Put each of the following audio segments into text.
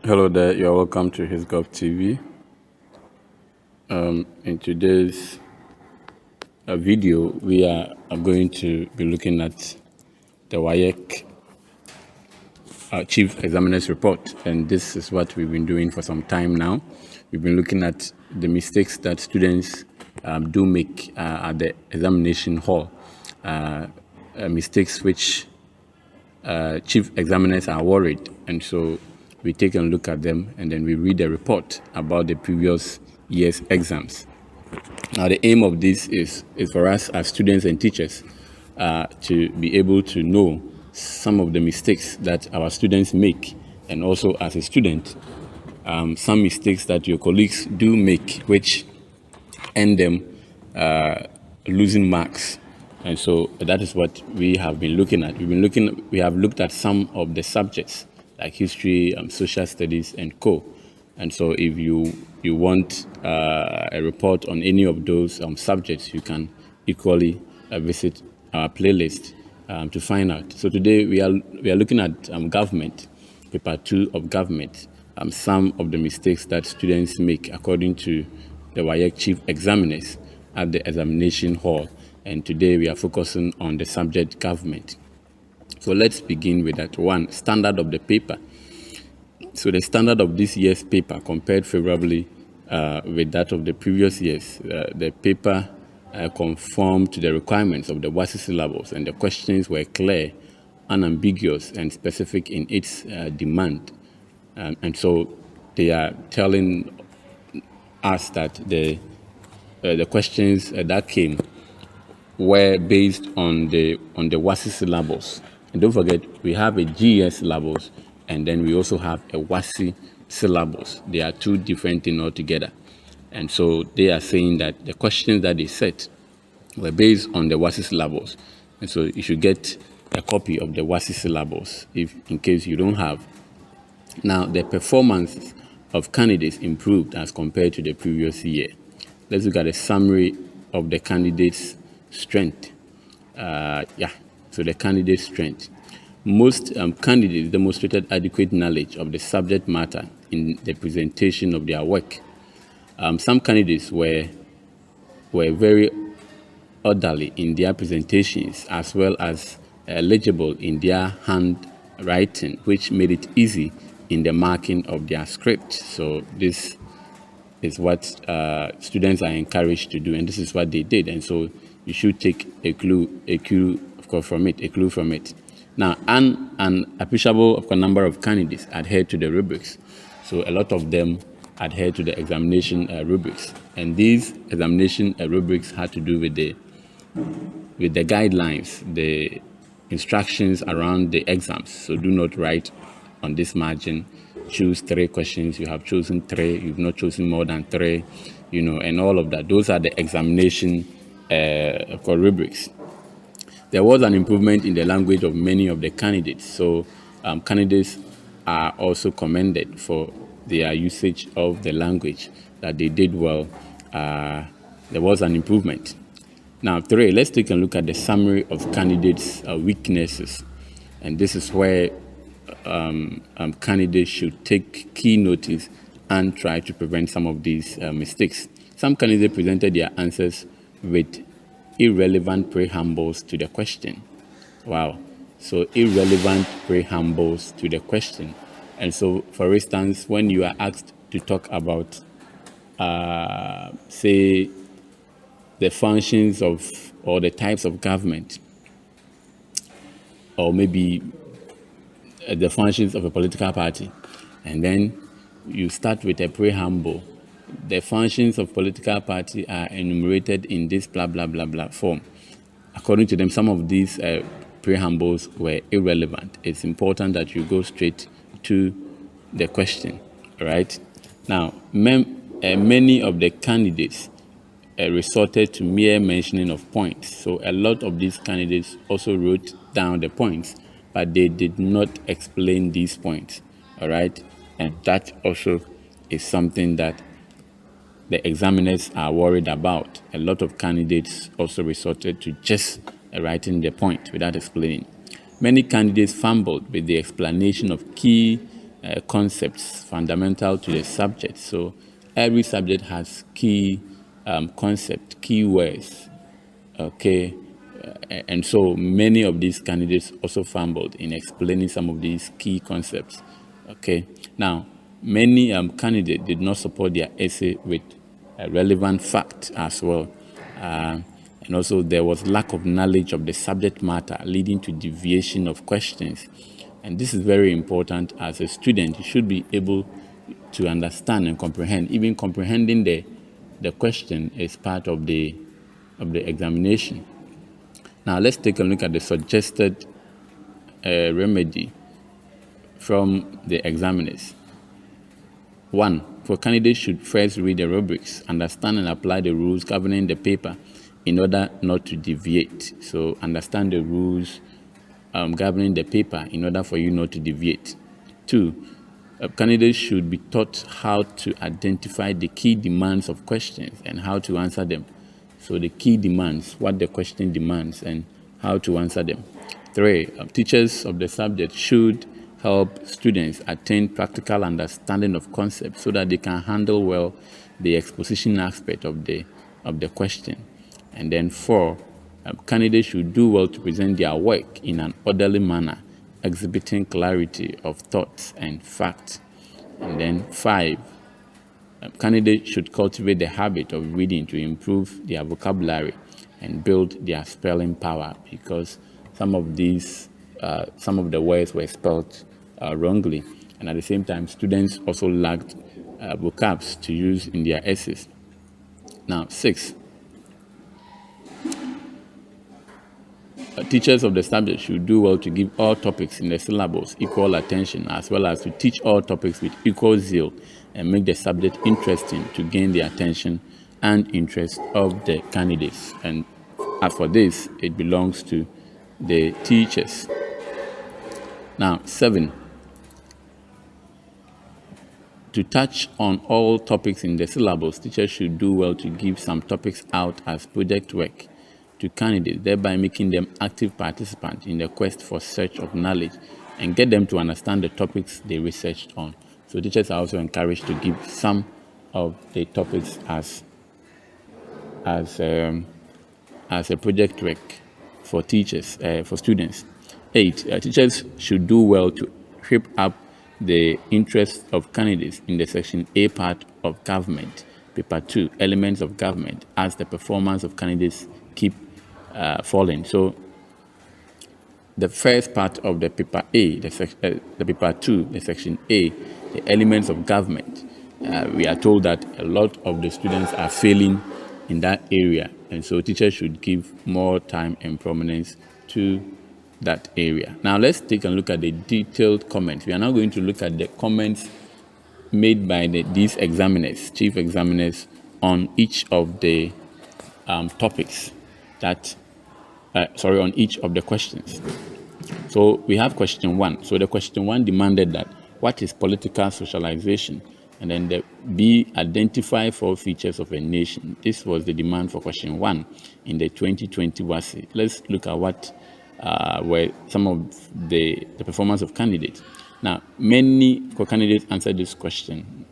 Hello there, you're welcome to HisGov TV. In today's video, we are going to be looking at the WASSCE Chief Examiner's Report, and this is what we've been doing for some time now. We've been looking at the mistakes that students do make at the examination hall, mistakes which chief examiners are worried, and so we take a look at them and then we read the report about the previous year's exams. Now, the aim of this is for us as students and teachers to be able to know some of the mistakes that our students make, and also as a student, some mistakes that your colleagues do make, which end them losing marks. And so that is what we have been looking at. We have looked at some of the subjects like history, social studies, and co. And so if you want a report on any of those subjects, you can equally visit our playlist to find out. So today we are looking at government, paper 2 of government, some of the mistakes that students make according to the WASSCE chief examiners at the examination hall. And today we are focusing on the subject government. So let's begin with that one, standard of the paper. So the standard of this year's paper compared favorably with that of the previous years. The paper conformed to the requirements of the WASSCE syllabus, and the questions were clear, unambiguous, and specific in its demand. And so they are telling us that the questions that came were based on the WASSCE syllabus. And don't forget, we have a GS syllabus, and then we also have a WASSCE syllabus. They are two different things altogether. And so they are saying that the questions that they set were based on the WASSCE syllabus. And so you should get a copy of the WASSCE syllabus in case you don't have. Now, the performance of candidates improved as compared to the previous year. Let's look at a summary of the candidates' strength. So the candidate strength. Most candidates demonstrated adequate knowledge of the subject matter in the presentation of their work. Some candidates were very orderly in their presentations, as well as legible in their handwriting, which made it easy in the marking of their script. So this is what students are encouraged to do, and this is what they did. And so you should take a clue from it. Now, an appreciable number of candidates adhered to the rubrics. So a lot of them adhered to the examination rubrics, and these examination rubrics had to do with the guidelines, the instructions around the exams. So do not write on this margin. Choose 3 questions. You have chosen 3. You've not chosen more than 3. And all of that. Those are the examination rubrics. There was an improvement in the language of many of the candidates. So candidates are also commended for their usage of the language, that they did well. There was an improvement. Now, 3, let's take a look at the summary of candidates' weaknesses. And this is where candidates should take key notice and try to prevent some of these mistakes. Some candidates presented their answers with irrelevant preambles to the question. Wow. So irrelevant preambles to the question. And so, for instance, when you are asked to talk about, say, the functions of or the types of government, or maybe the functions of a political party, and then you start with a preamble. The functions of political party are enumerated in this blah blah blah blah form. According to them, some of these preambles were irrelevant. It's important that you go straight to the question, right? Now, many of the candidates resorted to mere mentioning of points. So a lot of these candidates also wrote down the points, but they did not explain these points, all right? And that also is something that the examiners are worried about. A lot of candidates also resorted to just writing the point without explaining. Many candidates fumbled with the explanation of key concepts fundamental to the subject. So every subject has key concept, key words, okay? And so many of these candidates also fumbled in explaining some of these key concepts, okay? Now, many candidates did not support their essay with relevant fact as well. And also there was lack of knowledge of the subject matter, leading to deviation of questions. And this is very important. As a student, you should be able to understand and comprehend. Even comprehending the question is part of the examination. Now let's take a look at the suggested remedy from the examiners. 1. For candidates should first read the rubrics, understand and apply the rules governing the paper in order not to deviate. So understand the rules governing the paper in order for you not to deviate. 2. Candidates should be taught how to identify the key demands of questions and how to answer them. So the key demands, what the question demands and how to answer them. 3. Teachers of the subject should help students attain practical understanding of concepts so that they can handle well the exposition aspect of the question. And then 4, candidates should do well to present their work in an orderly manner, exhibiting clarity of thoughts and facts. And then 5, candidates should cultivate the habit of reading to improve their vocabulary and build their spelling power, because some of the words were spelled wrongly, and at the same time students also lacked vocabs to use in their essays. Now 6, teachers of the subject should do well to give all topics in the syllabus equal attention, as well as to teach all topics with equal zeal and make the subject interesting to gain the attention and interest of the candidates. And as for this, it belongs to the teachers. Now 7, to touch on all topics in the syllabus, teachers should do well to give some topics out as project work to candidates, thereby making them active participants in the quest for search of knowledge and get them to understand the topics they researched on. So teachers are also encouraged to give some of the topics as a project work for teachers, for students. 8, teachers should do well to shape up the interests of candidates in the section A part of government, paper 2, elements of government, as the performance of candidates keep falling. So the first part of the paper A, the paper 2, the section A, the elements of government, we are told that a lot of the students are failing in that area, and so teachers should give more time and prominence to that area. Now let's take a look at the detailed comments. We are now going to look at the comments made by these examiners, chief examiners, on each of the topics that, on each of the questions. So we have question 1. So the question 1 demanded that what is political socialization? And then the B, identify 4 features of a nation. This was the demand for question 1 in the 2020 WASSCE. Let's look at what were some of the performance of candidates. Now, many candidates answered this question.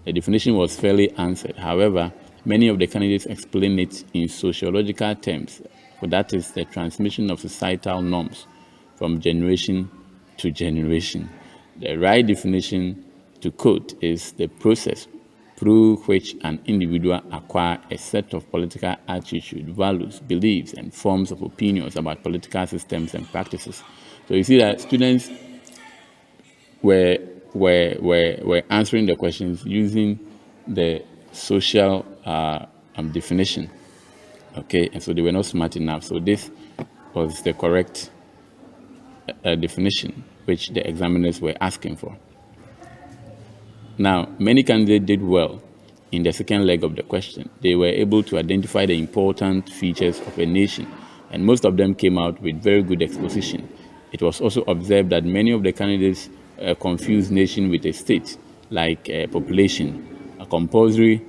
The definition was fairly answered. However, many of the candidates explained it in sociological terms. So that is the transmission of societal norms from generation to generation. The right definition to quote is the process through which an individual acquires a set of political attitudes, values, beliefs, and forms of opinions about political systems and practices. So you see that students were answering the questions using the social definition. Okay, and so they were not smart enough. So this was the correct definition which the examiners were asking for. Now, many candidates did well in the second leg of the question. They were able to identify the important features of a nation, and most of them came out with very good exposition. It was also observed that many of the candidates confused nation with a state, like population, a compulsory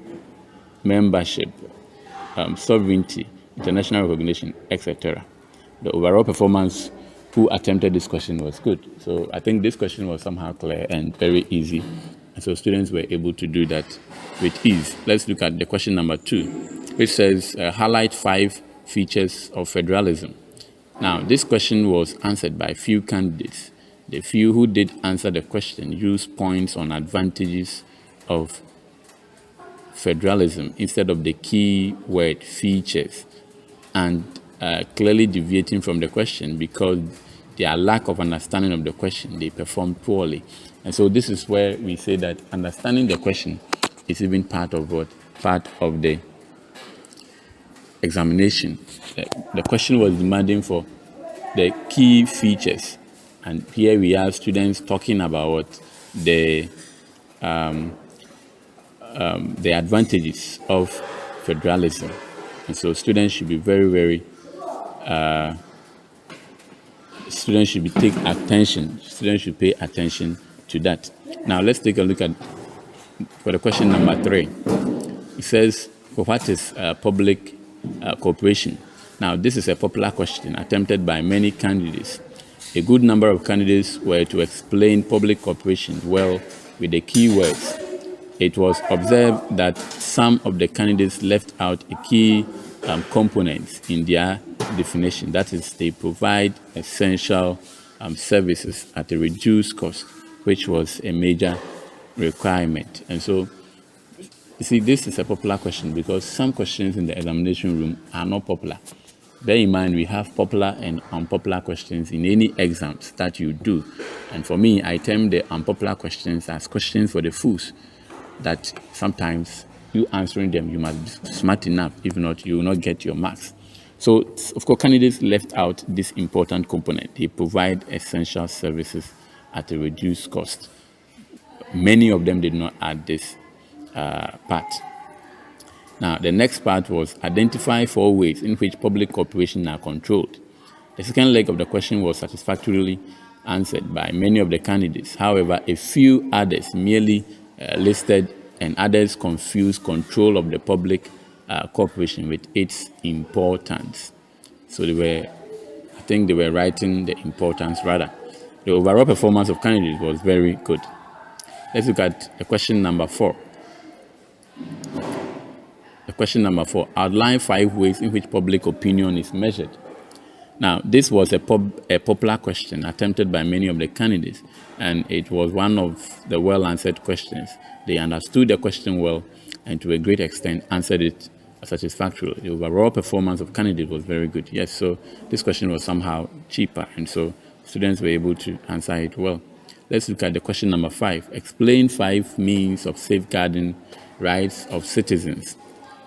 membership, sovereignty, international recognition, etc. The overall performance who attempted this question was good. So I think this question was somehow clear and very easy. And so students were able to do that with ease. Let's look at the question number 2, which says, highlight 5 features of federalism. Now, this question was answered by few candidates. The few who did answer the question used points on advantages of federalism instead of the key word features, and clearly deviating from the question because their lack of understanding of the question, they performed poorly. And so this is where we say that understanding the question is even part of what? Part of the examination. The question was demanding for the key features, and here we have students talking about what the advantages of federalism. And so students should be very students should pay attention to that. Now let's take a look at for the question number 3. It says, what is public cooperation? Now this is a popular question attempted by many candidates. A good number of candidates were to explain public cooperation well with the key words. It was observed that some of the candidates left out a key component in their definition. That is, they provide essential services at a reduced cost, which was a major requirement. And so, you see, this is a popular question because some questions in the examination room are not popular. Bear in mind, we have popular and unpopular questions in any exams that you do. And for me, I term the unpopular questions as questions for the fools, that sometimes you answering them, you must be smart enough. If not, you will not get your marks. So, of course, candidates left out this important component. They provide essential services at a reduced cost. Many of them did not add this part. Now, the next part was identify 4 ways in which public cooperation are controlled. The second leg of the question was satisfactorily answered by many of the candidates. However, a few others merely listed, and others confused control of the public cooperation with its importance. So I think they were writing the importance rather. The overall performance of candidates was very good. Let's look at the question number 4. The question number 4, outline 5 ways in which public opinion is measured. Now, this was a popular question attempted by many of the candidates, and it was one of the well-answered questions. They understood the question well, and to a great extent answered it satisfactorily. The overall performance of candidates was very good. Yes, so this question was somehow cheaper, and so students were able to answer it well. Let's look at the question number 5. Explain 5 means of safeguarding rights of citizens.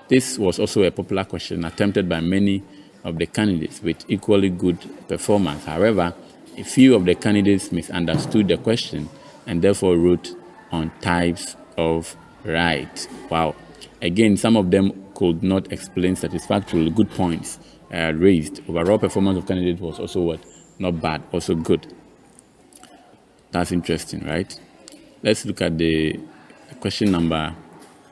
This was also a popular question attempted by many of the candidates with equally good performance. However, a few of the candidates misunderstood the question and therefore wrote on types of rights. Wow. Again, some of them could not explain satisfactorily. Good points raised. Overall performance of candidates was also what? Not bad, also good. That's interesting, right? Let's look at the question number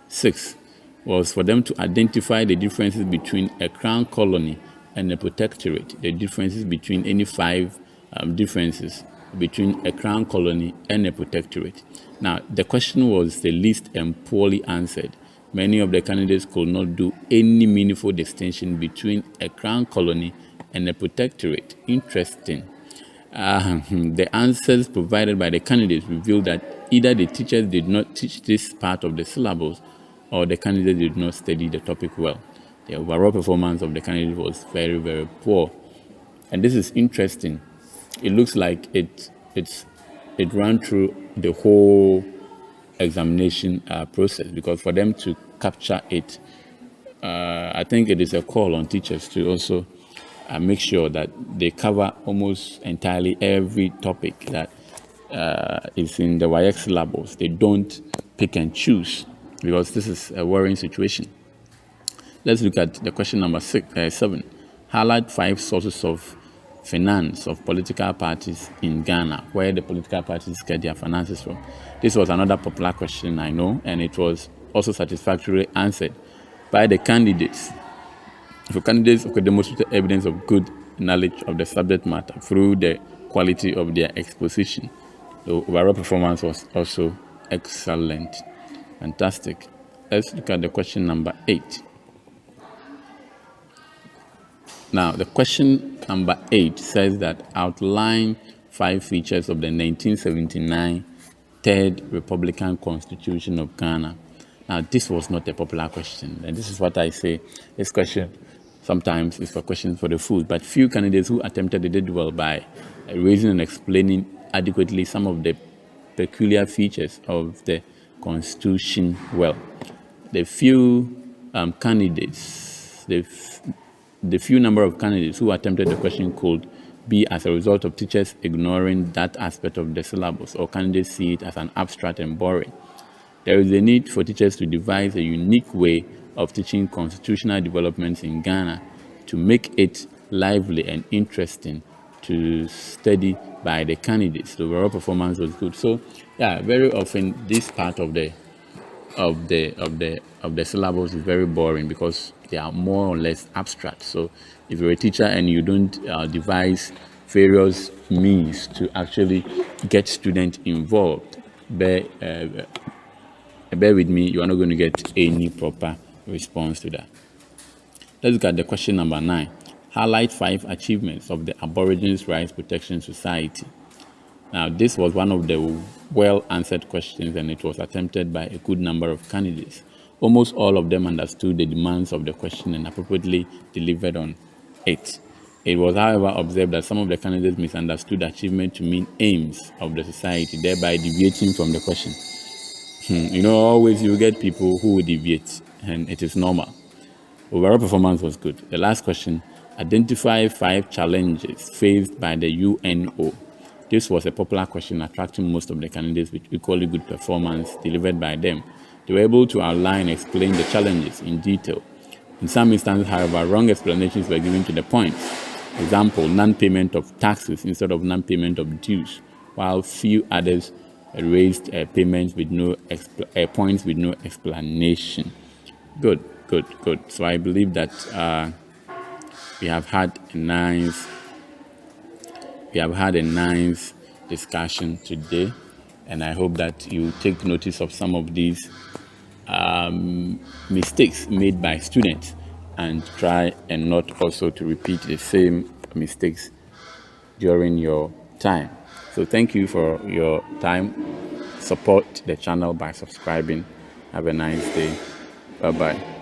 6. Was for them to identify the differences between a crown colony and a protectorate, the differences between any 5 differences between a crown colony and a protectorate. Now, the question was the least and poorly answered. Many of the candidates could not do any meaningful distinction between a crown colony and a protectorate. Interesting. The answers provided by the candidates revealed that either the teachers did not teach this part of the syllabus or the candidate did not study the topic well. The overall performance of the candidate was very poor. And this is interesting. It looks like it ran through the whole examination process, because for them to capture it, I think it is a call on teachers to also make sure that they cover almost entirely every topic that is in the WASSCE syllabus. They don't pick and choose, because this is a worrying situation. Let's look at the question number 7. Highlight 5 sources of finance of political parties in Ghana, where the political parties get their finances from. This was another popular question, I know, and it was also satisfactorily answered by the candidates. The candidates demonstrated evidence of good knowledge of the subject matter through the quality of their exposition. The overall performance was also excellent. Fantastic. Let's look at the question number 8. Now, the question number 8 says that outline 5 features of the 1979 Third Republican Constitution of Ghana. Now, this was not a popular question, and this is what I say. This question sometimes is for questions for the food, but few candidates who attempted it did well by raising and explaining adequately some of the peculiar features of the Constitution well. The few candidates, the few number of candidates who attempted the question could be as a result of teachers ignoring that aspect of the syllabus, or candidates see it as an abstract and boring. There is a need for teachers to devise a unique way of teaching constitutional developments in Ghana to make it lively and interesting to study by the candidates. The overall performance was good. So, yeah, very often this part of the syllabus is very boring because they are more or less abstract. So if you're a teacher and you don't devise various means to actually get students involved, bear with me, you are not going to get any proper response to that. Let's look at the question number 9. Highlight 5 achievements of the Aborigines Rights Protection Society. Now, this was one of the well-answered questions, and it was attempted by a good number of candidates. Almost all of them understood the demands of the question and appropriately delivered on it. It was, however, observed that some of the candidates misunderstood achievement to mean aims of the society, thereby deviating from the question. Always you get people who will deviate, and it is normal. Overall performance was good. The last question, identify 5 challenges faced by the UNO. This was a popular question, attracting most of the candidates with equally good performance delivered by them. They were able to outline and explain the challenges in detail. In some instances, however, wrong explanations were given to the points. For example, non-payment of taxes instead of non-payment of dues, while few others raised points with no explanation. Good. So I believe that we have had a nice discussion today, and I hope that you take notice of some of these mistakes made by students and try and not also to repeat the same mistakes during your time. So thank you for your time. Support the channel by subscribing. Have a nice day. Bye-bye.